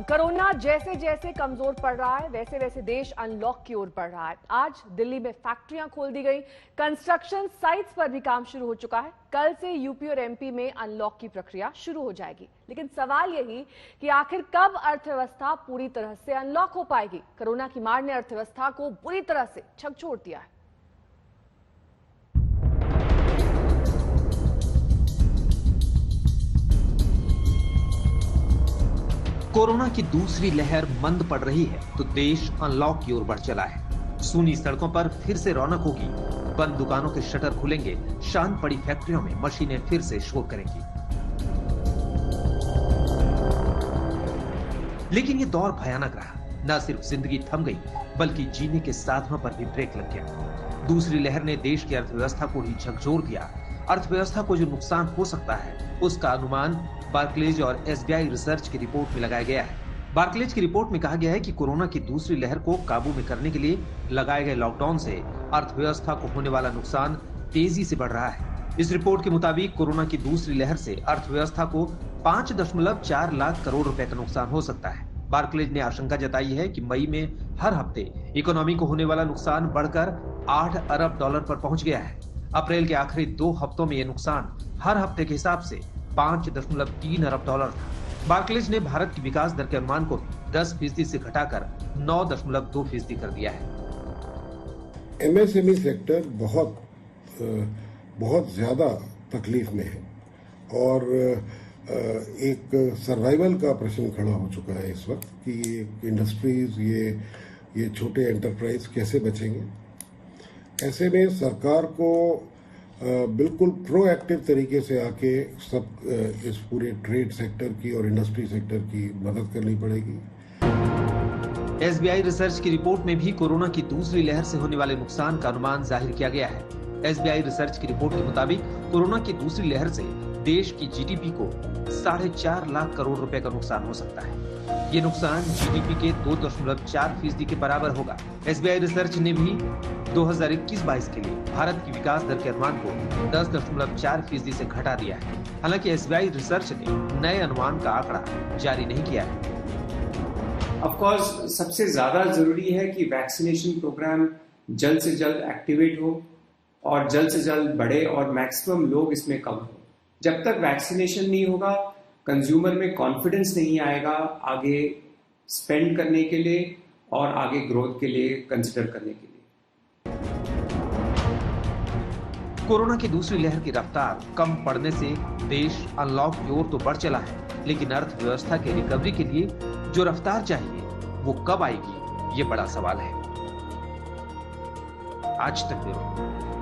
Corona जैसे जैसे कमजोर पड़ रहा है वैसे वैसे देश अनलॉक की ओर बढ़ रहा है। आज दिल्ली में फैक्ट्रियां खोल दी गई, कंस्ट्रक्शन साइट्स पर भी काम शुरू हो चुका है। कल से यूपी और एमपी में अनलॉक की प्रक्रिया शुरू हो जाएगी। लेकिन सवाल यही कि आखिर कब अर्थव्यवस्था पूरी तरह से अनलॉक हो पाएगी। कोरोना की मार ने अर्थव्यवस्था को बुरी तरह से झकझोर दिया है। कोरोना की दूसरी लहर मंद पड़ रही है तो देश अनलॉक की ओर बढ़ चला है। सूनी सड़कों पर फिर से रौनक होगी, बंद दुकानों के शटर खुलेंगे, शांत पड़ी फैक्ट्रियों में मशीनें फिर से शोर करेंगी। लेकिन ये दौर भयानक रहा। न सिर्फ जिंदगी थम गई बल्कि जीने के साधनों पर भी ब्रेक लग गया। दूसरी लहर ने देश की अर्थव्यवस्था को ही झकझोर दिया। अर्थव्यवस्था को जो नुकसान हो सकता है उसका अनुमान बार्कलेज और एसबीआई रिसर्च की रिपोर्ट में लगाया गया है। बार्कलेज की रिपोर्ट में कहा गया है कि कोरोना की दूसरी लहर को काबू में करने के लिए लगाए गए लॉकडाउन से अर्थव्यवस्था को होने वाला नुकसान तेजी से बढ़ रहा है। इस रिपोर्ट के मुताबिक कोरोना की दूसरी लहर से अर्थव्यवस्था को 5.4 लाख करोड़ रुपए का नुकसान हो सकता है। बार्कलेज ने आशंका जताई है कि मई में हर हफ्ते इकोनॉमी को होने वाला नुकसान बढ़कर 8 अरब डॉलर पर पहुंच गया है। अप्रैल के आखिरी 2 हफ्तों में यह नुकसान हर हफ्ते के हिसाब से 5.3 अरब डॉलर था। बार्कलेज ने भारत की विकास दर के अनुमान को 10% से घटाकर 9.2% कर दिया है। एमएसएमई सेक्टर बहुत ज्यादा तकलीफ में है और एक सर्वाइवल का प्रश्न खड़ा हो चुका है इस वक्त कि ये इंडस्ट्रीज, ये छोटे एंटरप्राइज कैसे बचेंगे। ऐसे में सरकार को बिल्कुल प्रोएक्टिव तरीके से आके सब इस पूरे ट्रेड सेक्टर की और इंडस्ट्री सेक्टर की मदद करनी पड़ेगी। एसबीआई रिसर्च की रिपोर्ट में भी कोरोना की दूसरी लहर से होने वाले नुकसान का अनुमान जाहिर किया गया है। एसबीआई रिसर्च की रिपोर्ट के मुताबिक कोरोना की दूसरी लहर से देश की जीडीपी को 4.5 लाख करोड़ रुपए का नुकसान हो सकता है। ये नुकसान जीडीपी के 2.4% के बराबर होगा। एसबीआई रिसर्च ने भी 2021-22 के लिए भारत की विकास दर के अनुमान को 10.4% से घटा दिया है। हालांकि एसबीआई रिसर्च ने नए अनुमान का आंकड़ा जारी नहीं किया है। ऑफ कोर्स सबसे ज्यादा जरूरी है कि वैक्सीनेशन प्रोग्राम जल्द से जल्द एक्टिवेट हो और जल्द से जल्द बढ़े और मैक्सिमम लोग इसमें कम हो। जब तक वैक्सीनेशन नहीं होगा, कंज्यूमर में कॉन्फिडेंस नहीं आएगा आगे स्पेंड करने के लिए और आगे ग्रोथ के लिए कंसिडर करने के लिए। कोरोना की दूसरी लहर की रफ्तार कम पड़ने से देश अनलॉक की ओर तो बढ़ चला है, लेकिन अर्थव्यवस्था के रिकवरी के लिए जो रफ्तार चाहिए वो कब आएगी, ये बड़ा सवाल है। आज तक ब्यूरो।